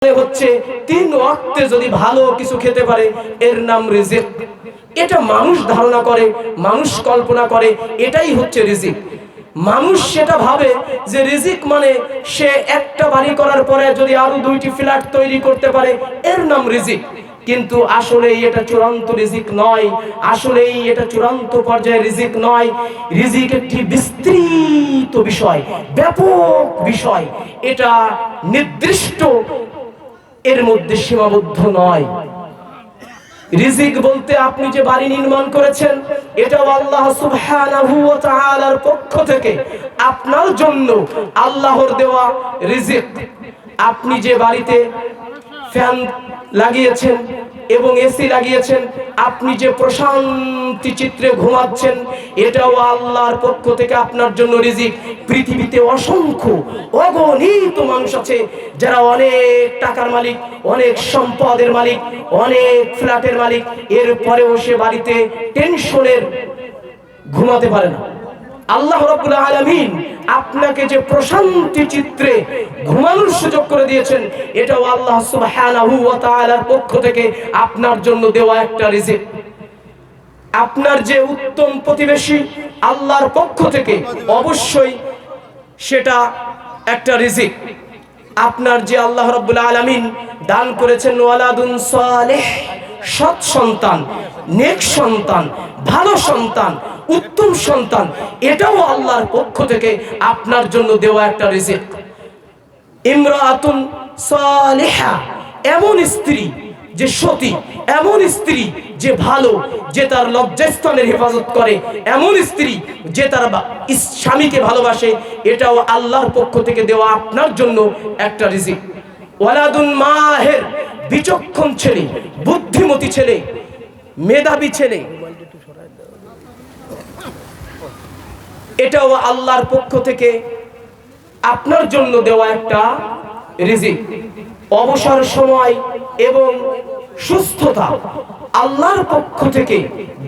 হচ্ছে 3 ওয়াক্তে যদি ভালো কিছু খেতে পারে এর নাম রিজিক। এটা মানুষ ধারণা করে, মানুষ কল্পনা করে, এটাই হচ্ছে রিজিক। মানুষ সেটা ভাবে যে রিজিক মানে সে একটা বাড়ি করার পরে যদি আরো 2টি ফ্ল্যাট তৈরি করতে পারে এর নাম রিজিক। কিন্তু আসলেই এটা চূড়ান্ত রিজিক নয়, আসলেই এটা চূড়ান্ত পর্যায়ে রিজিক নয়। রিজিক একটি বিস্তৃত বিষয়, ব্যাপক বিষয়। এটা নির্দিষ্ট এর মধ্যে সীমাবদ্ধ নয়। রিজিক বলতে আপনি যে বাড়ি নির্মাণ করেছেন এটাও আল্লাহ সুবহানাহু ওয়া তাআলার পক্ষ থেকে আপনার জন্য আল্লাহর দেওয়া রিজিক। আপনি যে বাড়িতে ফ্যান লাগিয়েছেন এবং এসি লাগিয়েছেন, আপনি যে প্রশান্তি চিত্রে ঘুমাচ্ছেন, এটাও আল্লাহর পক্ষ থেকে আপনার জন্য রিজিক। পৃথিবীতে অসংখ্য অগণিত মানুষ আছে যারা অনেক টাকার মালিক, অনেক সম্পদের মালিক, অনেক ফ্ল্যাটের মালিক, এরপরেও সে বাড়িতে টেনশনের ঘুমাতে পারে না। আল্লাহ রাব্বুল আলামিন আপনাকে যে প্রশান্তি চিত্রে ঘুমানোর সুযোগ করে দিয়েছেন, এটাও আল্লাহ সুবহানাহু ওয়া তাআলার পক্ষ থেকে আপনার জন্য দেওয়া একটা রিজিক। আপনার যে উত্তম প্রতিবেশী আল্লাহর পক্ষ থেকে অবশ্যই সেটা একটা রিজিক। আপনার যে আল্লাহ রাব্বুল আলামিন দান করেছেন ওয়ালাদুন সালেহ, সৎ সন্তান, নেক সন্তান, ভালো সন্তান, উত্তম সন্তান, এটাও আল্লাহর পক্ষ থেকে আপনার জন্য দেওয়া একটা রিজিক। ইমরাতুন সালিহা, এমন স্ত্রী যে সতী, এমন স্ত্রী যে ভালো, যে তার লজ্জাস্থানের হেফাজত করে, এমন স্ত্রী যে তার স্বামীকে ভালোবাসে, এটাও আল্লাহর পক্ষ থেকে দেওয়া আপনার জন্য একটা রিজিক। ওয়ালাদুন মাহের, বিচক্ষণ ছেলে, বুদ্ধিমতী ছেলে, মেধাবী ছেলে, এটাও আল্লাহর পক্ষ থেকে আপনার জন্য দেওয়া একটা রিজিক। অবসর সময় এবং সুস্থতা আল্লাহর পক্ষ থেকে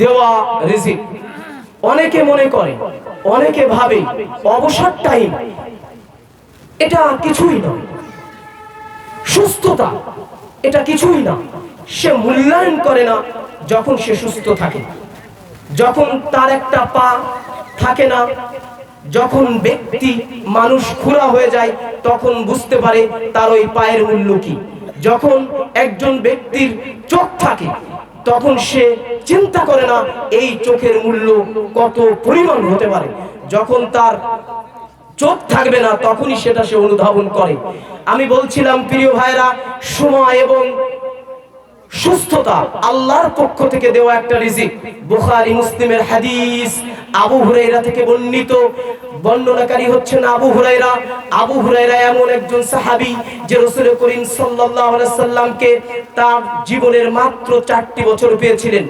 দেওয়া রিজিক। অনেকে মনে করে, অনেকে ভাবে অবসর টাইম এটা কিছুই না, সুস্থতা এটা কিছুই না। সে মূল্যায়ন করে না যখন সে সুস্থ থাকে, যখন তার একটা পা থাকে না, যখন ব্যক্তি মানুষ খুরা হয়ে যায় তখন বুঝতে পারে তার ওই পায়ের মূল্য কি। যখন একজন ব্যক্তির চোখ থাকে তখন সে চিন্তা করে না এই চোখের মূল্য কত পরিমাণ হতে পারে। যখন তার চোখ থাকবে না তখনই সেটা সে অনুধাবন করে। আমি বলছিলাম প্রিয় ভাইরা, সময় এবং সুস্থতা আল্লাহর পক্ষ থেকে দেওয়া একটা রিজিক। বুখারী মুসলিমের হাদিস, আবু হুরায়রা থেকে বর্ণিত, বর্ণনাকারী হচ্ছেন আবু হুরায়রা। আবু হুরায়রা এমন একজন সাহাবী যে রাসূল করিম সাল্লাল্লাহু আলাইহি সাল্লামকে তার জীবনের মাত্র 4টি বছর পেয়েছিলেন।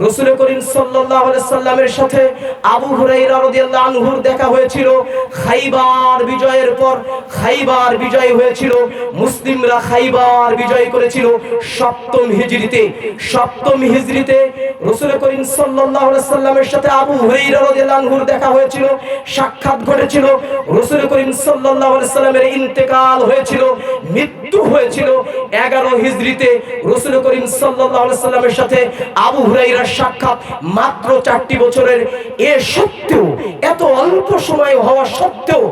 রাসূল করিম সাল্লাল্লাহু আলাইহি সাল্লামের সাথে আবু হুরায়রা রাদিয়াল্লাহু আনহুর দেখা হয়েছিল খাইবার বিজয়ের পর। খাইবার বিজয় হয়েছিল, মুসলিমরা খাইবার বিজয় করেছিল 7ম হিজরিতে। 7ম হিজরিতে রাসূল করিম সাল্লাল্লাহু আলাইহি সাল্লামের সাথে আবু হুরায়রা রাদিয়াল্লাহু আনহুর দেখা হয়েছিল, সাক্ষাৎ ঘটেছিল। রাসূল করিম সাল্লাল্লাহু আলাইহি সাল্লামের ইন্তেকাল হয়েছিল, মৃত্যু হয়েছিল 11 হিজরিতে। রাসূল করিম সাল্লাল্লাহু আলাইহি সাল্লামের সাথে আবু হুরায়রার সাক্ষাৎ মাত্র 4টি বছরের। এ সত্ত্বেও, এত অল্প সময় হওয়া সত্ত্বেও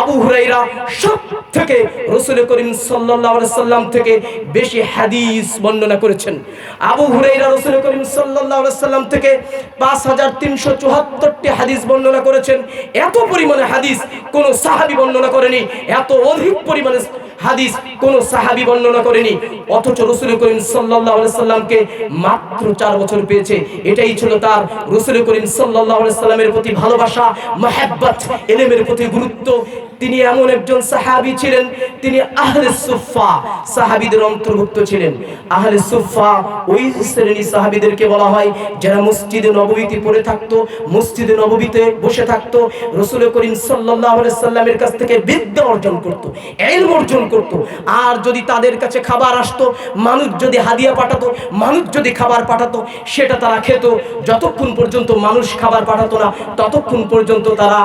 আবু হুরায়রা সব থেকে রাসূল করিম সাল্লাল্লাহু আলাইহি সাল্লাম থেকে বেশি হাদিস বর্ণনা করেছেন। আবু হুরায়রা রাসূল করিম সাল্লাল্লাহু আলাইহি সাল্লাম থেকে 5374টি হাদিস বর্ণনা করেছেন। এত পরিমাণে হাদিস কোন সাহাবী বর্ণনা করেনি, এত অধিক পরিমাণে হাদিস কোন সাহাবী বর্ণনা করেনি। অথচ রাসূল করিম সাল্লাল্লাহু আলাইহি সাল্লামকে মাত্র 4 বছর পেয়েছে। এটাই ছিল তার রাসূল করিম সাল্লাল্লাহু আলাইহি সাল্লামের প্রতি ভালোবাসা, মহব্বত, ইলমের প্রতি গুরুত্ব। তিনি এমন একজন সাহাবী ছিলেন, তিনি আহলে সুফফা সাহাবীদের অন্তর্ভুক্ত ছিলেন। আহলে সুফফা ওই শ্রেণী সাহাবীদেরকে বলা হয় যারা মসজিদে নববীতে পড়ে থাকতো, মসজিদে নববীতে বসে থাকতো, রাসূল করিম সাল্লাল্লাহু আলাইহি সাল্লামের কাছ থেকে বিদ্যা অর্জন করত, ইলম অর্জন করত। আর যদি তাদের কাছে খাবার আসতো, মানুষ যদি হাদিয়া পাঠাতো, মানুষ যদি খাবার পাঠাতো, সেটা তারা খেত। যতক্ষণ পর্যন্ত মানুষ খাবার পাঠাতো না ততক্ষণ পর্যন্ত তারা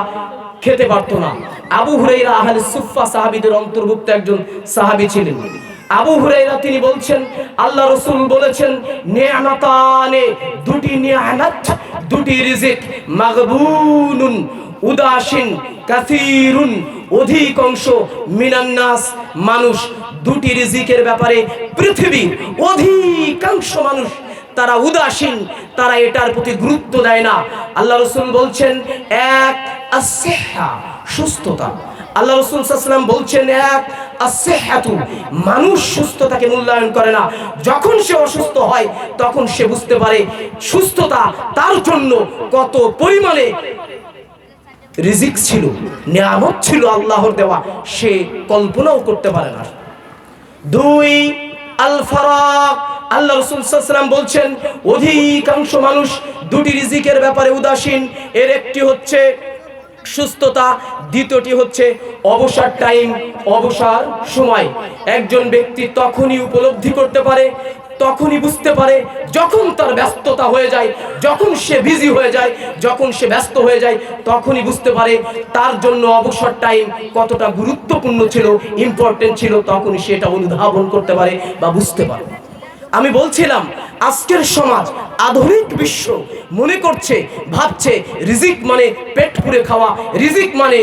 খেতে পারতো না। আবু হুরায়রা আহলে সুফফা সাহাবীদের অন্তর্ভুক্ত একজন সাহাবী ছিলেন। আবু হুরায়রা তিনি বলছেন আল্লাহ রাসূল বলেছেন নি'মাতানে, দুটি নিয়ামত, দুটি রিজিক, মাগবুনুন উদাসীন, কাসীরুন অধিকাংশ, মিনান নাস মানুষ, দুটি রিজিকের ব্যাপারে পৃথিবীর অধিকাংশ মানুষ তারা উদাসীন, তারা এটার প্রতি গুরুত্ব দেয় না। আল্লাহ রাসূল বলছেন এক as-sihha, সুস্থতা। আল্লাহ রাসূল সাল্লাল্লাহু আলাইহি ওয়াসাল্লাম বলছেন এক as-sihhatu, মানুষ সুস্থতাকে মূল্যায়ন করে না। যখন সে অসুস্থ হয় তখন সে বুঝতে পারে সুস্থতা তার জন্য কত পরিমাণে রিজিক ছিল, নিয়ামত ছিল আল্লাহর দেওয়া, সে কল্পনাও করতে পারে না। দুই আল ফারাক, আল্লাহ রাসূল সাল্লাল্লাহু আলাইহি ওয়াসাল্লাম বলছেন অধিকাংশ মানুষ দুটি রিজিকের ব্যাপারে উদাসীন। এর একটি হচ্ছে সুস্থতা, দ্বিতীয়টি হচ্ছে অবসর টাইম, অবসর সময়। একজন ব্যক্তি তখনই উপলব্ধি করতে পারে, তখনই বুঝতে পারে যখন তার ব্যস্ততা হয়ে যায়, যখন সে বিজি হয়ে যায়, যখন সে ব্যস্ত হয়ে যায়, তখনই বুঝতে পারে তার জন্য অবসর টাইম কতটা গুরুত্বপূর্ণ ছিল, ইম্পর্টেন্ট ছিল, তখনই সেটা অনুধাবন করতে পারে বা বুঝতে পারে। আমি বলছিলাম আজকের সমাজ, আধুনিক বিশ্ব মনে করছে, ভাবছে রিজিক মানে পেট পুরে খাওয়া, রিজিক মানে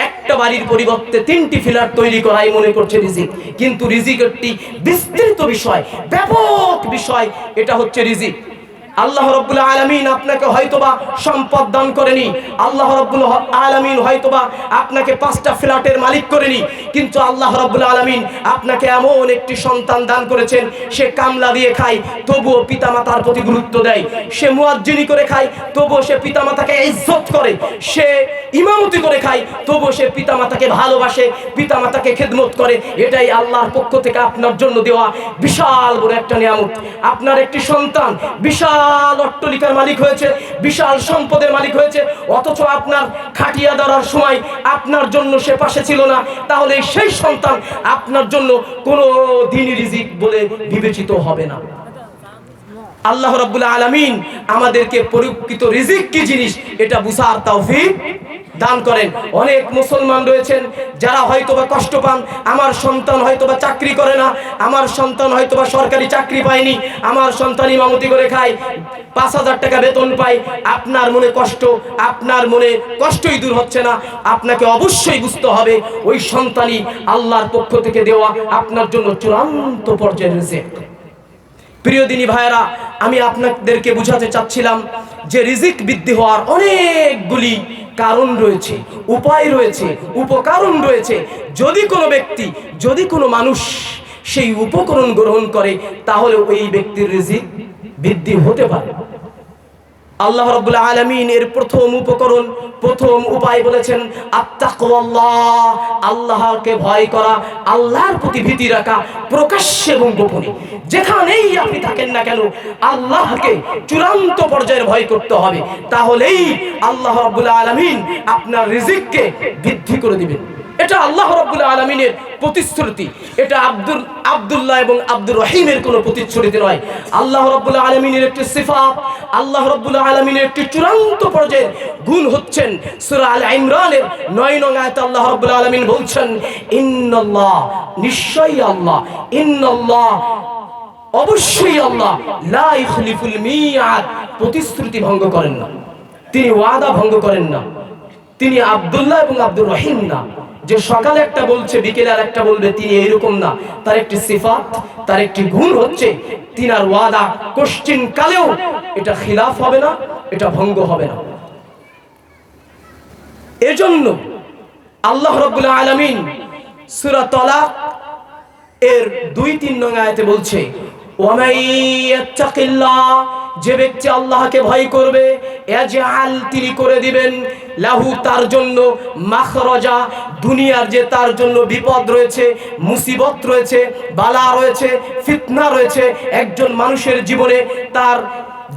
একটা বাড়ির পরিবর্তে 3টি ফ্ল্যাট তৈরি করাই মনে করছে রিজিক। কিন্তু রিজিক একটি বিস্তৃত বিষয়, ব্যাপক বিষয়। এটা হচ্ছে রিজিক। আল্লাহ রাব্বুল আলামিন আপনাকে হয়তোবা সম্পদ দান করেনি, আল্লাহ রাব্বুল আলামিন হয়তোবা আপনাকে 5টা ফ্ল্যাটের মালিক করেনি, কিন্তু আল্লাহ রাব্বুল আলামিন আপনাকে এমন একটি সন্তান দান করেছেন, সে কামলা দিয়ে খায় তবুও পিতামাতার প্রতি গুরুত্ব দেয়, সে মুয়াজ্জিনি করে খায় তবুও সে পিতামাতাকে ইজ্জত করে, সে ইমামতি করে খায় তবুও সে পিতামাতাকে ভালোবাসে, পিতামাতাকে খেদমত করে। এটাই আল্লাহর পক্ষ থেকে আপনার জন্য দেওয়া বিশাল বড় একটা নিয়ামত। আপনার একটি সন্তান বিশাল অট্টালিকার মালিক হয়েছে, বিশাল সম্পদের মালিক হয়েছে, অথচ আপনার খাটিয়া ধরার সময় আপনার জন্য সে পাশে ছিল না, তাহলে সেই সন্তান আপনার জন্য কোনো দিন রিজিক বলে বিবেচিত হবে না। আল্লাহ রাব্বুল আলামিন আমাদেরকে প্রকৃত রিজিক কি জিনিস এটা বুঝার তৌফিক দান করেন। অনেক মুসলমান রয়েছেন যারা হয়তোবা কষ্ট পান, আমার সন্তান হয়তোবা চাকরি করে না, আমার সন্তান হয়তোবা সরকারি চাকরি পায়নি, আমার সন্তান ইমামতি করে খায়, 5,000 টাকা বেতন পায়। আপনার মনে কষ্ট, আপনার মনে কষ্টই দূর হচ্ছে না। আপনাকে অবশ্যই বুঝতে হবে ওই সন্তানই আল্লাহর পক্ষ থেকে দেওয়া আপনার জন্য চূড়ান্ত পর্যায়ের রিজিক। প্রিয় দিনী ভাইয়েরা, আমি আপনাদেরকে বুঝাতে চাচ্ছিলাম যে রিজিক বৃদ্ধি হওয়ার অনেকগুলি কারণ রয়েছে, উপায় রয়েছে, উপকরণ রয়েছে। যদি কোনো ব্যক্তি, যদি কোনো মানুষ সেই উপকরণ গ্রহণ করে তাহলে ওই ব্যক্তির রিজিক বৃদ্ধি হতে পারে। আল্লাহ রাব্বুল আলামিন এর প্রথম উপকরণ, প্রথম উপায় বলেছেন আত্তাকওয়াল্লাহ, আল্লাহকে ভয় করা, আল্লাহর প্রতি ভীতি রাখা, প্রকাশ্যে এবং গোপনে যেখানেই আপনি থাকেন না কেন আল্লাহকে চূড়ান্ত পর্যায়ের ভয় করতে হবে, তাহলেই আল্লাহ রাব্বুল আলামিন আপনার রিজিককে বৃদ্ধি করে দিবেন। এটা আল্লাহ রাব্বুল আলামিনের প্রতিশ্রুতি, এটা আব্দুল্লাহ এবং আব্দুর রহিমের কোনো প্রতিশ্রুতি নয়। আল্লাহ রাব্বুল আলামিনের একটি সিফাত, আল্লাহ রাব্বুল আলামিনের একটি চূড়ান্ত পর্যায়ের গুণ হচ্ছেন সূরা আল ইমরানের 9 নং আয়াতে আল্লাহ রাব্বুল আলামিন বলছেন ইন্নাল্লাহ, নিশ্চয়ই আল্লাহ, ইন্নাল্লাহ, অবশ্যই আল্লাহ, লা ইখলিফুল মিয়াদ, প্রতিশ্রুতি ভঙ্গ করেন না, তিনি ওয়াদা ভঙ্গ করেন না। তিনি আব্দুল্লাহ এবং আব্দুর রহিম না, যে সকালে একটা বলছে বিকেলে আর একটা বলবে, তিনি এরকম না। তার একটি সিফাত, তার একটি গুণ হচ্ছে তিনার ওয়াদা কোশ্চিন কালেও এটা খিলাফ হবে না, এটা ভঙ্গ হবে না। এজন্য আল্লাহ রাব্বুল আলামিন সূরা তালাক এর 2-3 নং আয়াতে বলছে ওয়ামাইয়াত্তাকিল্লাহ, যে ব্যক্তি আল্লাহকে ভয় করবে, ইয়াজআল, তিনি করে দিবেন, লাহু, তার জন্য, মাখরাজা, দুনিয়ার যে তার জন্য বিপদ রয়েছে, মুসিবত রয়েছে, বালা রয়েছে, ফিতনা রয়েছে, একজন মানুষের জীবনে তার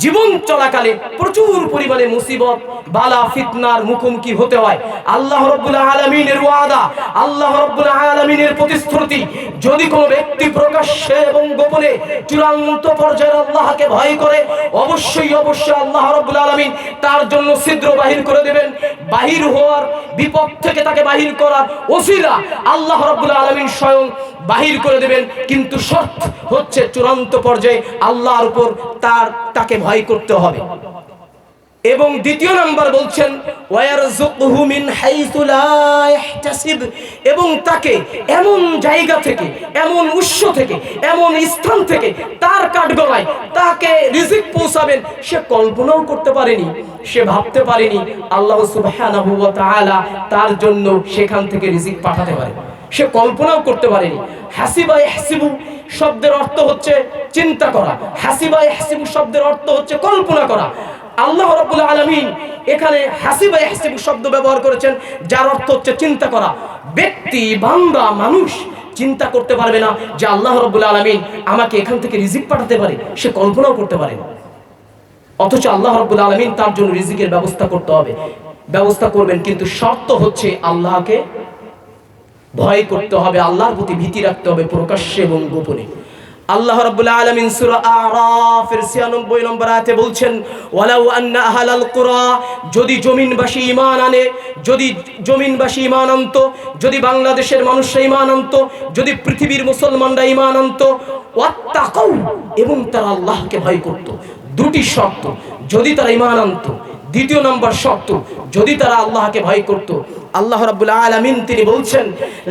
জীবন চলাকালে প্রচুর পরিমাণে মুসিবত, বালা, ফিতনার মুখোমুখি হতে হয়। আল্লাহ রাব্বুল আলামিনের ওয়াদা, আল্লাহ রাব্বুল আলামিনের প্রতিশ্রুতি, যদি কোনো ব্যক্তি প্রকাশ্যে এবং গোপনে চূড়ান্ত পর্যায়ে আল্লাহকে ভয় করে, অবশ্যই অবশ্যই আল্লাহ রাব্বুল আলামিন তার জন্য ছিদ্র বাহির করে দেবেন। বাহির হওয়ার, বিপদ থেকে তাকে বাহির করার ওসিলা আল্লাহ রাব্বুল আলামিন স্বয়ং বাহির করে দেবেন, কিন্তু শর্ত হচ্ছে চূড়ান্ত পর্যায়ে আল্লাহর উপর তাকে ভয় করতে হবে। এবং দ্বিতীয় নাম্বার বলছেন ওয়ারযুকহু মিন হাইসু লা ইহতাসিব, এবং তাকে এমন জায়গা থেকে, এমন উৎস থেকে, এমন স্থান থেকে তার কাঠগড়ায় তাকে রিজিক পৌঁছাবেন সে কল্পনাও করতে পারেনি, সে ভাবতে পারেনি আল্লাহ সুবহানাহু ওয়া তাআলা তার জন্য সেখান থেকে রিজিক পাঠাতে পারে, সে কল্পনাও করতে পারেনি। হাসিবা ইয়াহসিবু শব্দের অর্থ হচ্ছে চিন্তা করা, হাসিবা ইয়াহসিবু শব্দের অর্থ হচ্ছে কল্পনা করা। আল্লাহ রাব্বুল আলামিন এখানে হাসিবা ইয়াহসিবু শব্দ ব্যবহার করেছেন, যার অর্থ হচ্ছে চিন্তা করা। ব্যক্তি, বান্দা, মানুষ চিন্তা করতে পারবে না যে আল্লাহ রাব্বুল আলামিন আমাকে এখান থেকে রিজিক পাঠাতে পারে, সে কল্পনাও করতে পারে না। অথচ আল্লাহ রাব্বুল আলামিন তার জন্য রিজিকের ব্যবস্থা করতে হবে, ব্যবস্থা করবেন, কিন্তু শর্ত হচ্ছে আল্লাহকে ভয় করতে হবে, আল্লাহর প্রতি ভীতি রাখতে হবে প্রকাশ্যে এবং গোপনে। আল্লাহ রাব্বুল আলামিন সূরা আরাফের 96 নম্বর আয়াতে বলছেন ওয়ালাউ আন্না আহলাল কুরা, যদি জমিনবাসী ঈমান আনে, যদি জমিনবাসী ঈমান আনতো, যদি বাংলাদেশের মানুষরা ঈমান আনতো, যদি পৃথিবীর মুসলমানরা ঈমান আনতো, ওয়াত্তাকাউ এবং তারা আল্লাহকে ভয় করত। দুটি শর্ত, যদি তারা ঈমান আনতো, দ্বিতীয় নম্বর শর্ত যদি তারা আল্লাহকে ভয় করত। আল্লাহ রাব্বুল আলামিন তিনি বলছেন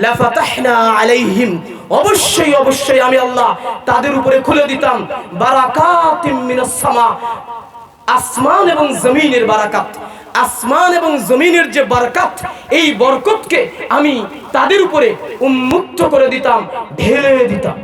লা ফাতাহনা আলাইহিম, অবশ্যই অবশ্যই আমি আল্লাহ তাদের উপরে খুলে দিতাম বারাকাতিম মিনাস সামা, আসমান এবং জমিনের বারাকাত, আসমান এবং জমিনের যে বারাকাত, এই বরকতকে আমি তাদের উপরে উন্মুক্ত করে দিতাম, ঢেলে দিতাম।